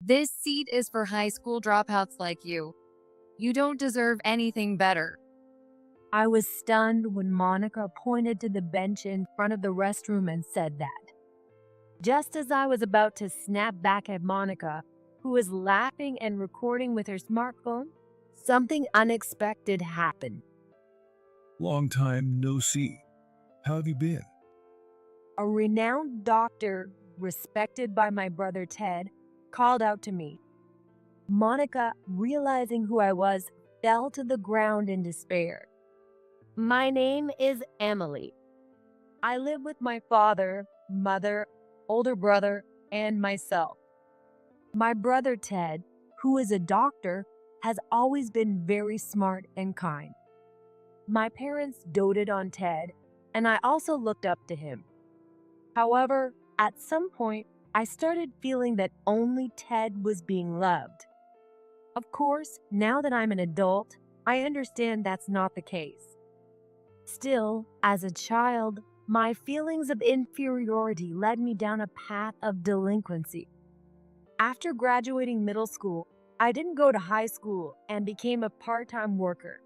This seat is for high school dropouts like you. You don't deserve anything better. I was stunned when Monica pointed to the bench in front of the restroom and said that. Just as I was about to snap back at Monica, who was laughing and recording with her smartphone, something unexpected happened. Long time no see. How have you been? A renowned doctor, respected by my brother Ted, called out to me. Monica, realizing who I was, fell to the ground in despair. My name is Emily. I live with my father, mother, older brother, and myself. My brother Ted, who is a doctor, has always been very smart and kind. My parents doted on Ted, and I also looked up to him. However, at some point, I started feeling that only Ted was being loved. Of course, now that I'm an adult, I understand that's not the case. Still, as a child, my feelings of inferiority led me down a path of delinquency. After graduating middle school, I didn't go to high school and became a part-time worker.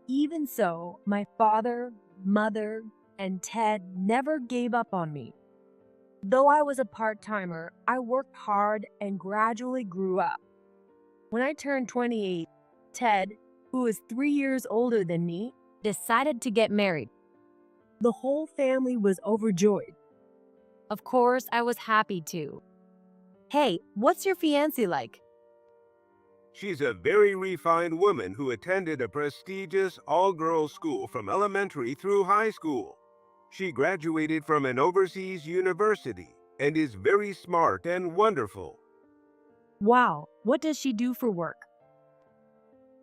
Even so, my father, mother, and Ted never gave up on me. Though I was a part-timer, I worked hard and gradually grew up. When I turned 28, Ted, who is 3 years older than me, decided to get married. The whole family was overjoyed. Of course, I was happy too. Hey, what's your fiancé like? She's a very refined woman who attended a prestigious all-girls school from elementary through high school. She graduated from an overseas university and is very smart and wonderful. Wow, what does she do for work?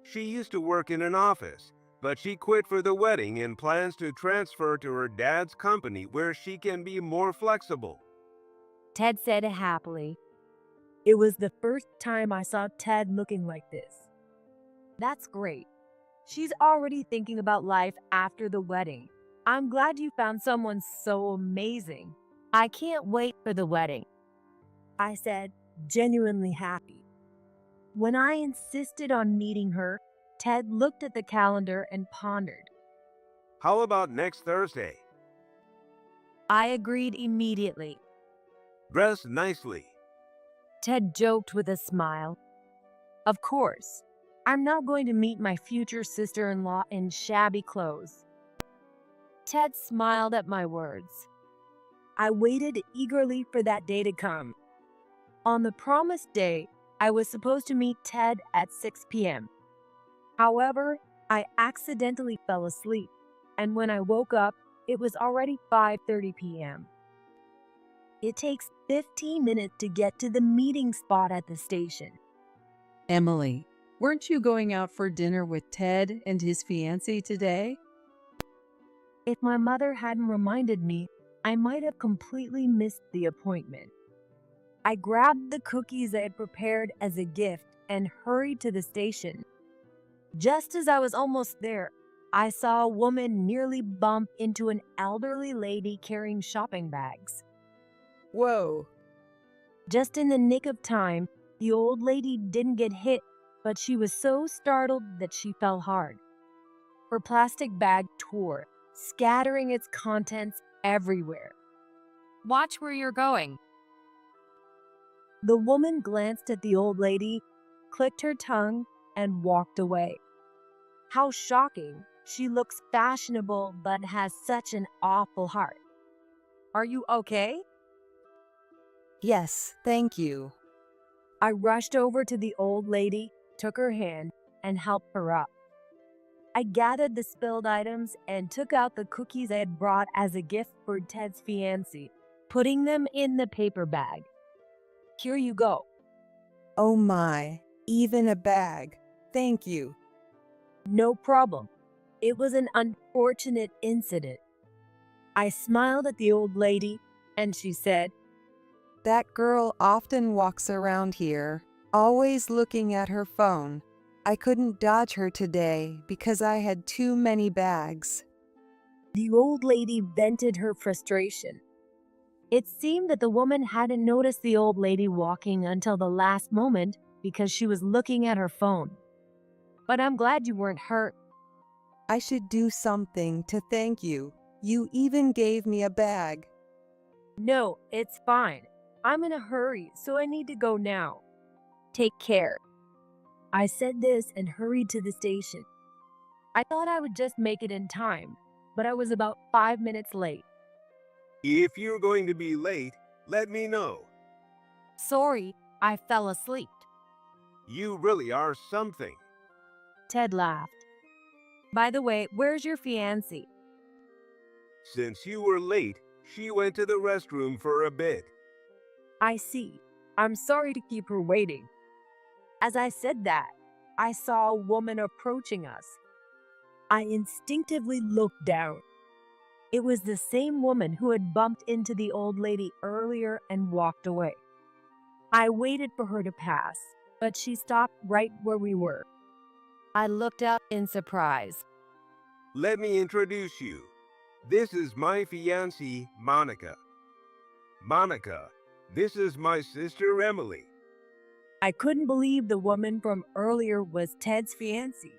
She used to work in an office, but she quit for the wedding and plans to transfer to her dad's company where she can be more flexible. Ted said happily. It was the first time I saw Ted looking like this. That's great. She's already thinking about life after the wedding. I'm glad you found someone so amazing. I can't wait for the wedding, I said, genuinely happy. When I insisted on meeting her, Ted looked at the calendar and pondered. How about next Thursday? I agreed immediately. Dress nicely. Ted joked with a smile. Of course, I'm not going to meet my future sister-in-law in shabby clothes. Ted smiled at my words. I waited eagerly for that day to come. On the promised day, I was supposed to meet Ted at 6 p.m. However, I accidentally fell asleep, and when I woke up, it was already 5:30 p.m. It takes 15 minutes to get to the meeting spot at the station. Emily, weren't you going out for dinner with Ted and his fiancée today? If my mother hadn't reminded me, I might have completely missed the appointment. I grabbed the cookies I had prepared as a gift and hurried to the station. Just as I was almost there, I saw a woman nearly bump into an elderly lady carrying shopping bags. Whoa. Just in the nick of time, the old lady didn't get hit, but she was so startled that she fell hard. Her plastic bag tore, scattering its contents everywhere. Watch where you're going. The woman glanced at the old lady, clicked her tongue, and walked away. How shocking! She looks fashionable but has such an awful heart. Are you okay? Yes, thank you. I rushed over to the old lady, took her hand, and helped her up. I gathered the spilled items and took out the cookies I had brought as a gift for Ted's fiancée, putting them in the paper bag. Here you go. Oh my, even a bag. Thank you. No problem. It was an unfortunate incident. I smiled at the old lady, and she said, That girl often walks around here, always looking at her phone. I couldn't dodge her today because I had too many bags. The old lady vented her frustration. It seemed that the woman hadn't noticed the old lady walking until the last moment because she was looking at her phone. But I'm glad you weren't hurt. I should do something to thank you. You even gave me a bag. No, it's fine. I'm in a hurry, so I need to go now. Take care. I said this and hurried to the station. I thought I would just make it in time, but I was about 5 minutes late. If you're going to be late, let me know. Sorry, I fell asleep. You really are something. Ted laughed. By the way, where's your fiancé? Since you were late, she went to the restroom for a bit. I see. I'm sorry to keep her waiting. As I said that, I saw a woman approaching us. I instinctively looked down. It was the same woman who had bumped into the old lady earlier and walked away. I waited for her to pass, but she stopped right where we were. I looked up in surprise. Let me introduce you. This is my fiancée, Monica. Monica, this is my sister, Emily. I couldn't believe the woman from earlier was Ted's fiancée.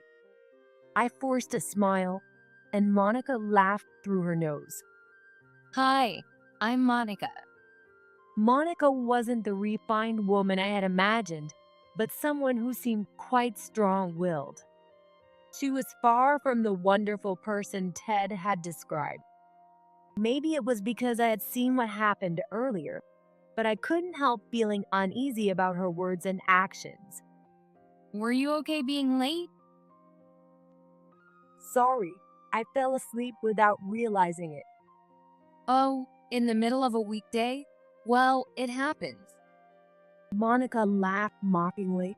I forced a smile, and Monica laughed through her nose. Hi, I'm Monica. Monica wasn't the refined woman I had imagined, but someone who seemed quite strong-willed. She was far from the wonderful person Ted had described. Maybe it was because I had seen what happened earlier, but I couldn't help feeling uneasy about her words and actions. Were you okay being late? Sorry, I fell asleep without realizing it. Oh, in the middle of a weekday? Well, it happens. Monica laughed mockingly.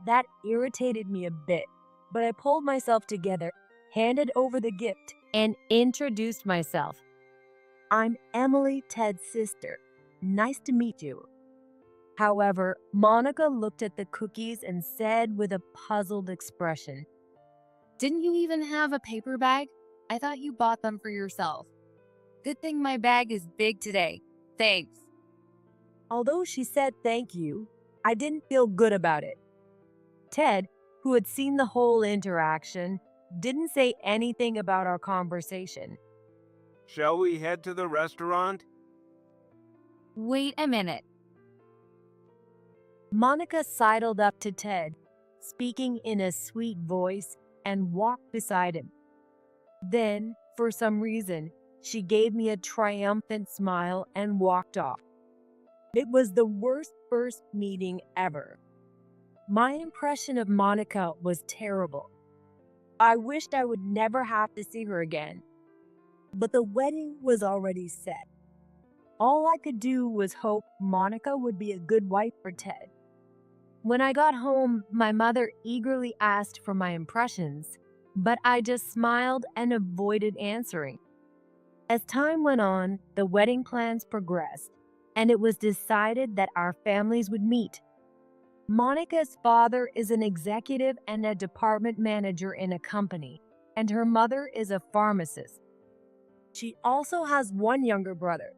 That irritated me a bit, but I pulled myself together, handed over the gift, and introduced myself. I'm Emily, Ted's sister. Nice to meet you. However, Monica looked at the cookies and said with a puzzled expression, Didn't you even have a paper bag? I thought you bought them for yourself. Good thing my bag is big today. Thanks. Although she said thank you, I didn't feel good about it. Ted, who had seen the whole interaction, didn't say anything about our conversation. Shall we head to the restaurant? Wait a minute. Monica sidled up to Ted, speaking in a sweet voice, and walked beside him. Then, for some reason, she gave me a triumphant smile and walked off. It was the worst first meeting ever. My impression of Monica was terrible. I wished I would never have to see her again. But the wedding was already set. All I could do was hope Monica would be a good wife for Ted. When I got home, my mother eagerly asked for my impressions, but I just smiled and avoided answering. As time went on, the wedding plans progressed, and it was decided that our families would meet. Monica's father is an executive and a department manager in a company, and her mother is a pharmacist. She also has one younger brother.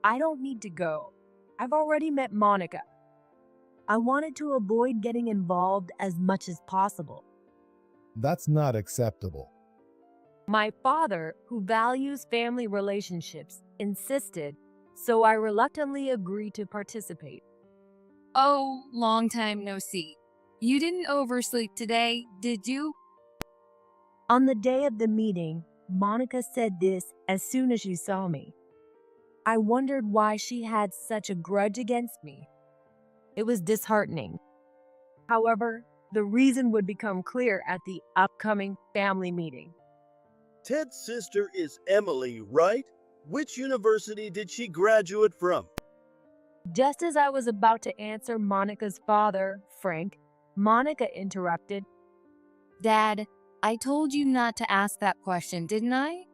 I don't need to go. I've already met Monica. I wanted to avoid getting involved as much as possible. That's not acceptable. My father, who values family relationships, insisted, so I reluctantly agreed to participate. Oh, long time no see. You didn't oversleep today, did you? On the day of the meeting, Monica said this as soon as she saw me. I wondered why she had such a grudge against me. It was disheartening. However, the reason would become clear at the upcoming family meeting. Ted's sister is Emily, right? Which university did she graduate from? Just as I was about to answer Monica's father, Frank, Monica interrupted. Dad, I told you not to ask that question, didn't I?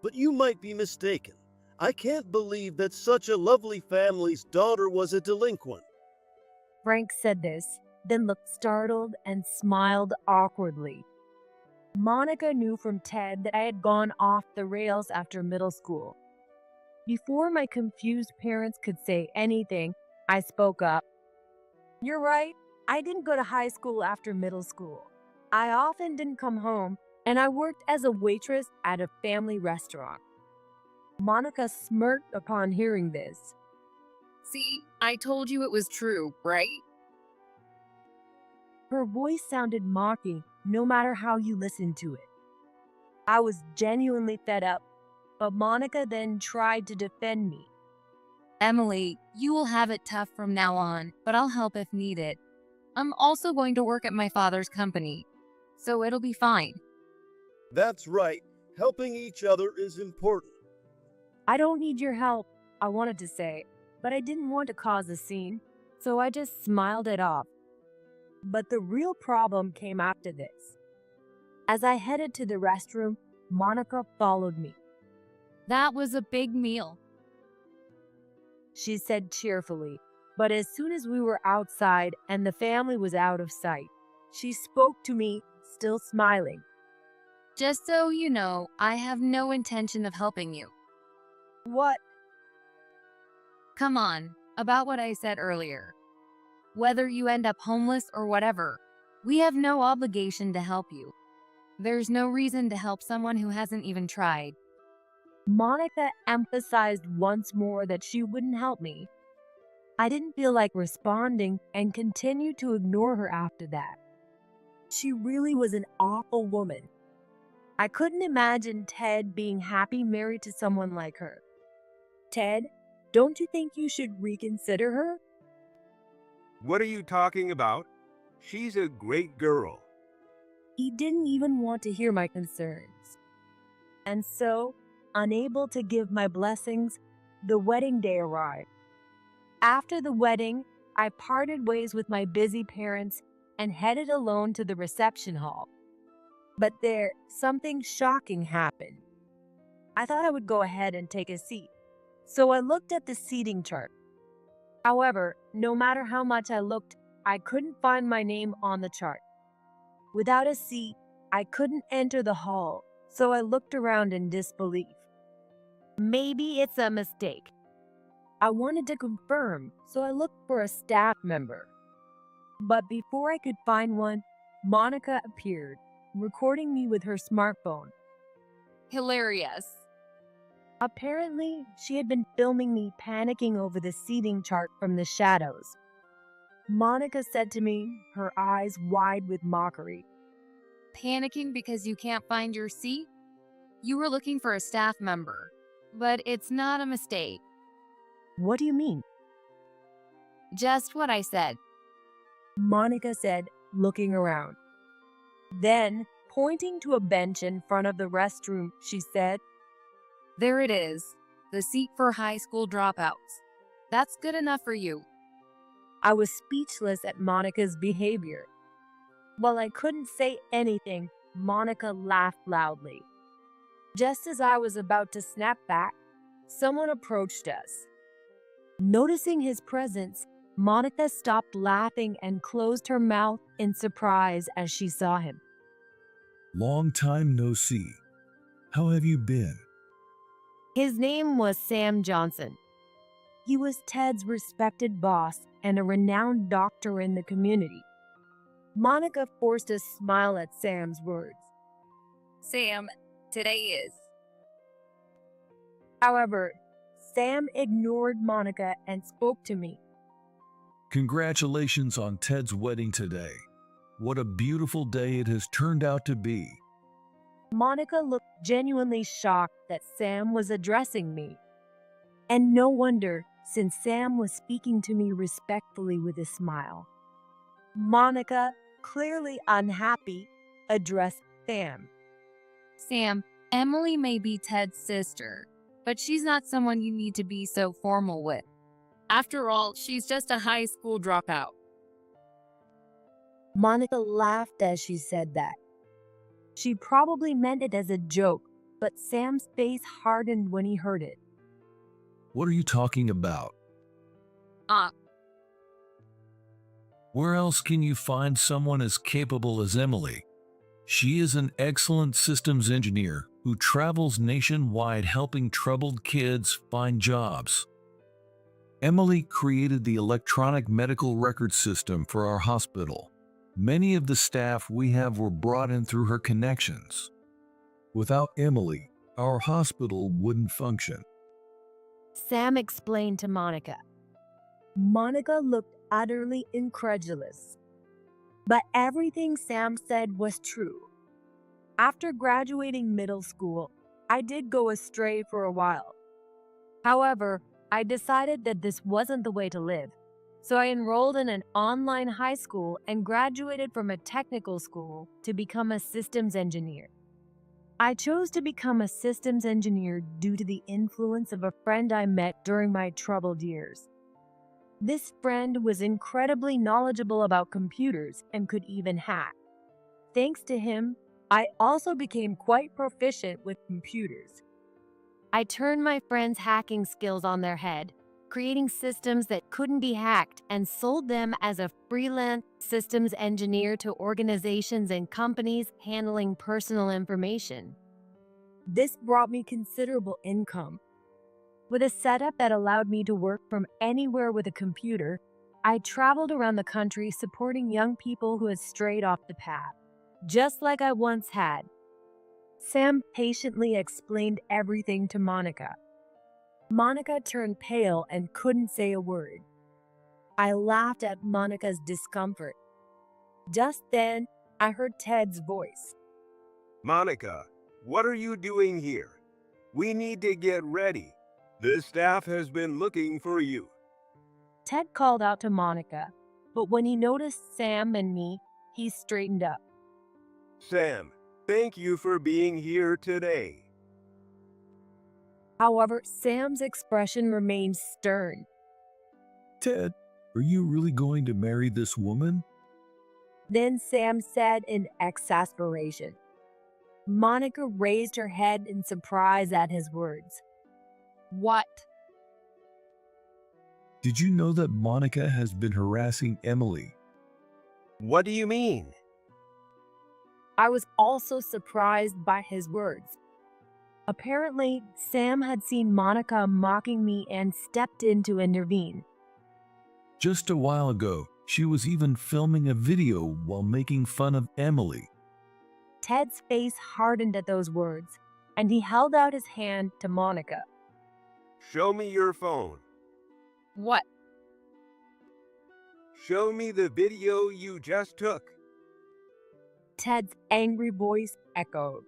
But you might be mistaken. I can't believe that such a lovely family's daughter was a delinquent. Frank said this, then looked startled and smiled awkwardly. Monica knew from Ted that I had gone off the rails after middle school. Before my confused parents could say anything, I spoke up. You're right. I didn't go to high school after middle school. I often didn't come home, and I worked as a waitress at a family restaurant. Monica smirked upon hearing this. See, I told you it was true, right? Her voice sounded mocking, no matter how you listened to it. I was genuinely fed up, but Monica then tried to defend me. Emily, you will have it tough from now on, but I'll help if needed. I'm also going to work at my father's company, so it'll be fine. That's right. Helping each other is important. I don't need your help, I wanted to say, but I didn't want to cause a scene, so I just smiled it off. But the real problem came after this. As I headed to the restroom, Monica followed me. That was a big meal. She said cheerfully, but as soon as we were outside and the family was out of sight, she spoke to me, still smiling. Just so you know, I have no intention of helping you. What? Come on, about what I said earlier. Whether you end up homeless or whatever, we have no obligation to help you. There's no reason to help someone who hasn't even tried. Monica emphasized once more that she wouldn't help me. I didn't feel like responding and continued to ignore her after that. She really was an awful woman. I couldn't imagine Ted being happy married to someone like her. Ted, don't you think you should reconsider her? What are you talking about? She's a great girl. He didn't even want to hear my concerns. And so, unable to give my blessings, the wedding day arrived. After the wedding, I parted ways with my busy parents and headed alone to the reception hall. But there, something shocking happened. I thought I would go ahead and take a seat, so I looked at the seating chart. However, no matter how much I looked, I couldn't find my name on the chart. Without a seat, I couldn't enter the hall, so I looked around in disbelief. Maybe it's a mistake. I wanted to confirm, so I looked for a staff member. But before I could find one, Monica appeared, recording me with her smartphone. Hilarious. Apparently, she had been filming me panicking over the seating chart from the shadows. Monica said to me, her eyes wide with mockery. Panicking because you can't find your seat? You were looking for a staff member, but it's not a mistake. What do you mean? Just what I said. Monica said, looking around. Then, pointing to a bench in front of the restroom, she said, There it is, the seat for high school dropouts. That's good enough for you. I was speechless at Monica's behavior. While I couldn't say anything, Monica laughed loudly. Just as I was about to snap back, someone approached us. Noticing his presence, Monica stopped laughing and closed her mouth in surprise as she saw him. Long time no see. How have you been? His name was Sam Johnson. He was Ted's respected boss and a renowned doctor in the community. Monica forced a smile at Sam's words. Sam, today is. However, Sam ignored Monica and spoke to me. Congratulations on Ted's wedding today. What a beautiful day it has turned out to be. Monica looked genuinely shocked that Sam was addressing me. And no wonder, since Sam was speaking to me respectfully with a smile. Monica, clearly unhappy, addressed Sam. Sam, Emily may be Ted's sister, but she's not someone you need to be so formal with. After all, she's just a high school dropout. Monica laughed as she said that. She probably meant it as a joke, but Sam's face hardened when he heard it. What are you talking about? Where else can you find someone as capable as Emily? She is an excellent systems engineer who travels nationwide helping troubled kids find jobs. Emily created the electronic medical record system for our hospital. Many of the staff we have were brought in through her connections. Without Emily, our hospital wouldn't function. Sam explained to Monica. Monica looked utterly incredulous. But everything Sam said was true. After graduating middle school, I did go astray for a while. However, I decided that this wasn't the way to live. So I enrolled in an online high school and graduated from a technical school to become a systems engineer. I chose to become a systems engineer due to the influence of a friend I met during my troubled years. This friend was incredibly knowledgeable about computers and could even hack. Thanks to him, I also became quite proficient with computers. I turned my friend's hacking skills on their head, creating systems that couldn't be hacked, and sold them as a freelance systems engineer to organizations and companies handling personal information. This brought me considerable income. With a setup that allowed me to work from anywhere with a computer, I traveled around the country supporting young people who had strayed off the path, just like I once had. Sam patiently explained everything to Monica. Monica turned pale and couldn't say a word. I laughed at Monica's discomfort. Just then, I heard Ted's voice. Monica, what are you doing here? We need to get ready. The staff has been looking for you. Ted called out to Monica, but when he noticed Sam and me, he straightened up. Sam, thank you for being here today. However, Sam's expression remained stern. Ted, are you really going to marry this woman? Then Sam said in exasperation. Monica raised her head in surprise at his words. What? Did you know that Monica has been harassing Emily? What do you mean? I was also surprised by his words. Apparently, Sam had seen Monica mocking me and stepped in to intervene. Just a while ago, she was even filming a video while making fun of Emily. Ted's face hardened at those words, and he held out his hand to Monica. Show me your phone. What? Show me the video you just took. Ted's angry voice echoed.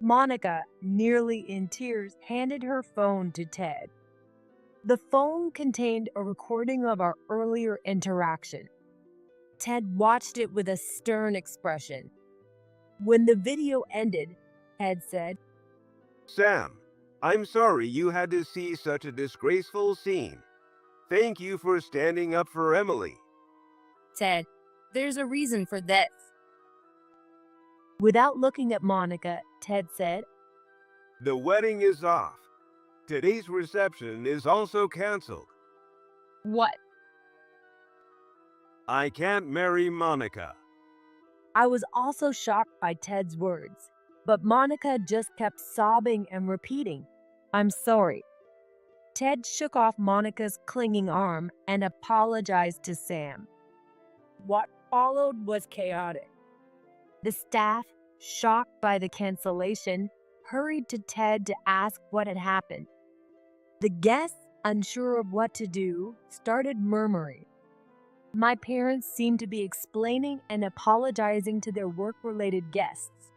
Monica, nearly in tears, handed her phone to Ted. The phone contained a recording of our earlier interaction. Ted watched it with a stern expression. When the video ended, Ted said, Sam, I'm sorry you had to see such a disgraceful scene. Thank you for standing up for Emily. Ted, there's a reason for this. Without looking at Monica, Ted said, The wedding is off. Today's reception is also canceled. What? I can't marry Monica. I was also shocked by Ted's words, but Monica just kept sobbing and repeating, I'm sorry. Ted shook off Monica's clinging arm and apologized to Sam. What followed was chaotic. The staff, shocked by the cancellation, hurried to Ted to ask what had happened. The guests, unsure of what to do, started murmuring. My parents seemed to be explaining and apologizing to their work-related guests.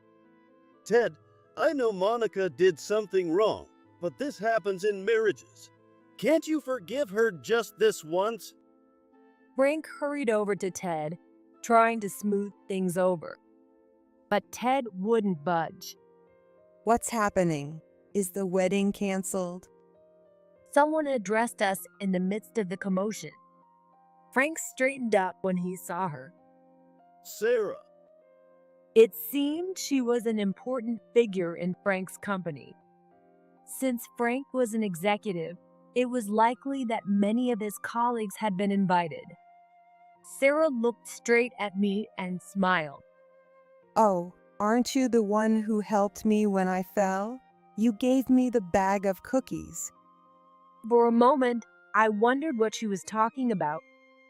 Ted, I know Monica did something wrong, but this happens in marriages. Can't you forgive her just this once? Frank hurried over to Ted, trying to smooth things over. But Ted wouldn't budge. What's happening? Is the wedding canceled? Someone addressed us in the midst of the commotion. Frank straightened up when he saw her. Sarah. It seemed she was an important figure in Frank's company. Since Frank was an executive, it was likely that many of his colleagues had been invited. Sarah looked straight at me and smiled. Oh, Aren't you the one who helped me when I fell? You gave me the bag of cookies. For a moment, I wondered what she was talking about,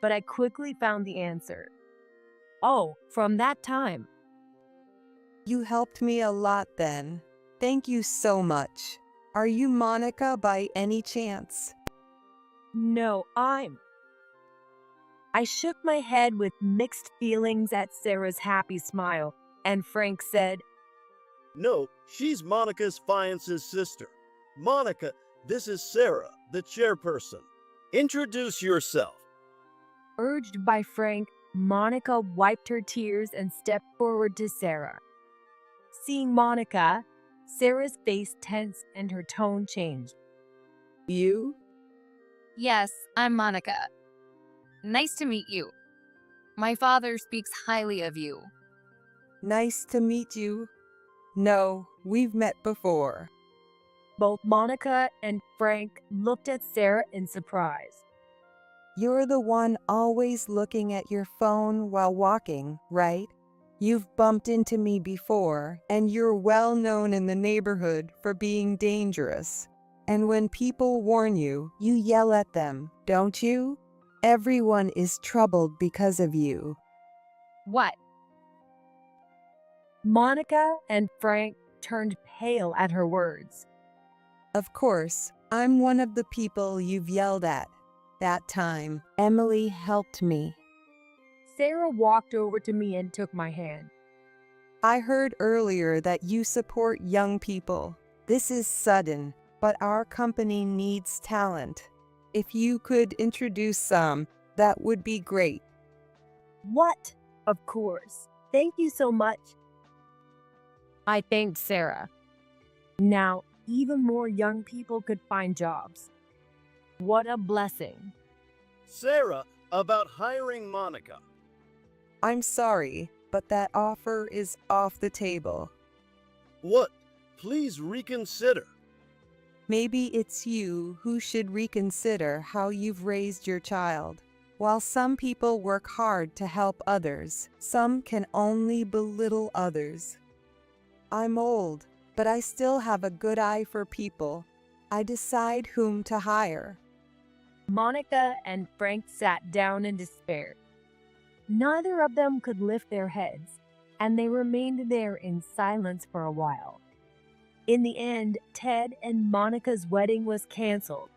but I quickly found the answer. Oh, from that time. You helped me a lot then. Thank you so much. Are you Monica by any chance? No, I shook my head with mixed feelings at Sarah's happy smile, and Frank said, No, she's Monica's fiance's sister. Monica, this is Sarah, the chairperson. Introduce yourself. Urged by Frank, Monica wiped her tears and stepped forward to Sarah. Seeing Monica, Sarah's face tensed and her tone changed. You? Yes, I'm Monica. Nice to meet you. My father speaks highly of you. Nice to meet you. No, we've met before. Both Monica and Frank looked at Sarah in surprise. You're the one always looking at your phone while walking, right? You've bumped into me before, and you're well known in the neighborhood for being dangerous. And when people warn you, you yell at them, don't you? Everyone is troubled because of you. What? Monica and Frank turned pale at her words. Of course, I'm one of the people you've yelled at. That time, Emily helped me. Sarah walked over to me and took my hand. I heard earlier that you support young people. This is sudden, but our company needs talent. If you could introduce some, that would be great. What? Of course. Thank you so much. I thanked Sarah. Now, even more young people could find jobs. What a blessing. Sarah, about hiring Monica. I'm sorry, but that offer is off the table. What? Please reconsider. Maybe it's you who should reconsider how you've raised your child. While some people work hard to help others, some can only belittle others. I'm old, but I still have a good eye for people. I decide whom to hire. Monica and Frank sat down in despair. Neither of them could lift their heads, and they remained there in silence for a while. In the end, Ted and Monica's wedding was canceled.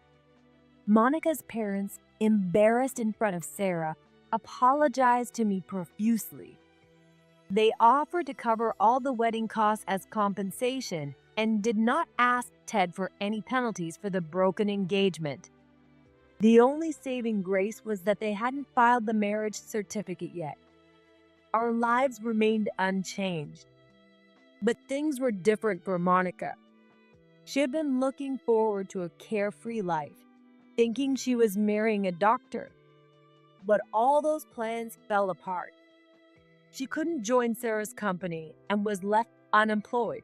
Monica's parents, embarrassed in front of Sarah, apologized to me profusely. They offered to cover all the wedding costs as compensation and did not ask Ted for any penalties for the broken engagement. The only saving grace was that they hadn't filed the marriage certificate yet. Our lives remained unchanged. But things were different for Monica. She had been looking forward to a carefree life, thinking she was marrying a doctor. But all those plans fell apart. She couldn't join Sarah's company and was left unemployed.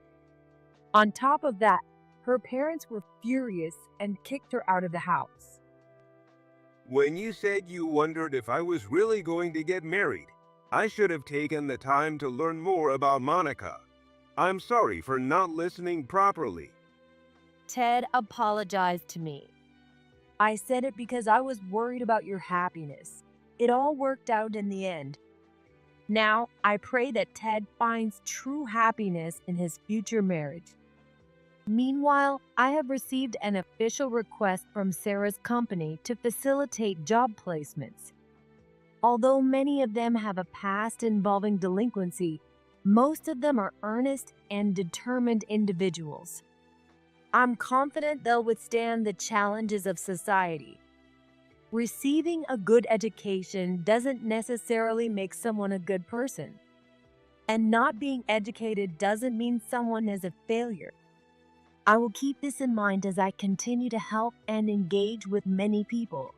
On top of that, her parents were furious and kicked her out of the house. When you said you wondered if I was really going to get married, I should have taken the time to learn more about Monica. I'm sorry for not listening properly. Ted apologized to me. I said it because I was worried about your happiness. It all worked out in the end. Now, I pray that Ted finds true happiness in his future marriage. Meanwhile, I have received an official request from Sarah's company to facilitate job placements. Although many of them have a past involving delinquency, most of them are earnest and determined individuals. I'm confident they'll withstand the challenges of society. Receiving a good education doesn't necessarily make someone a good person. And not being educated doesn't mean someone is a failure. I will keep this in mind as I continue to help and engage with many people.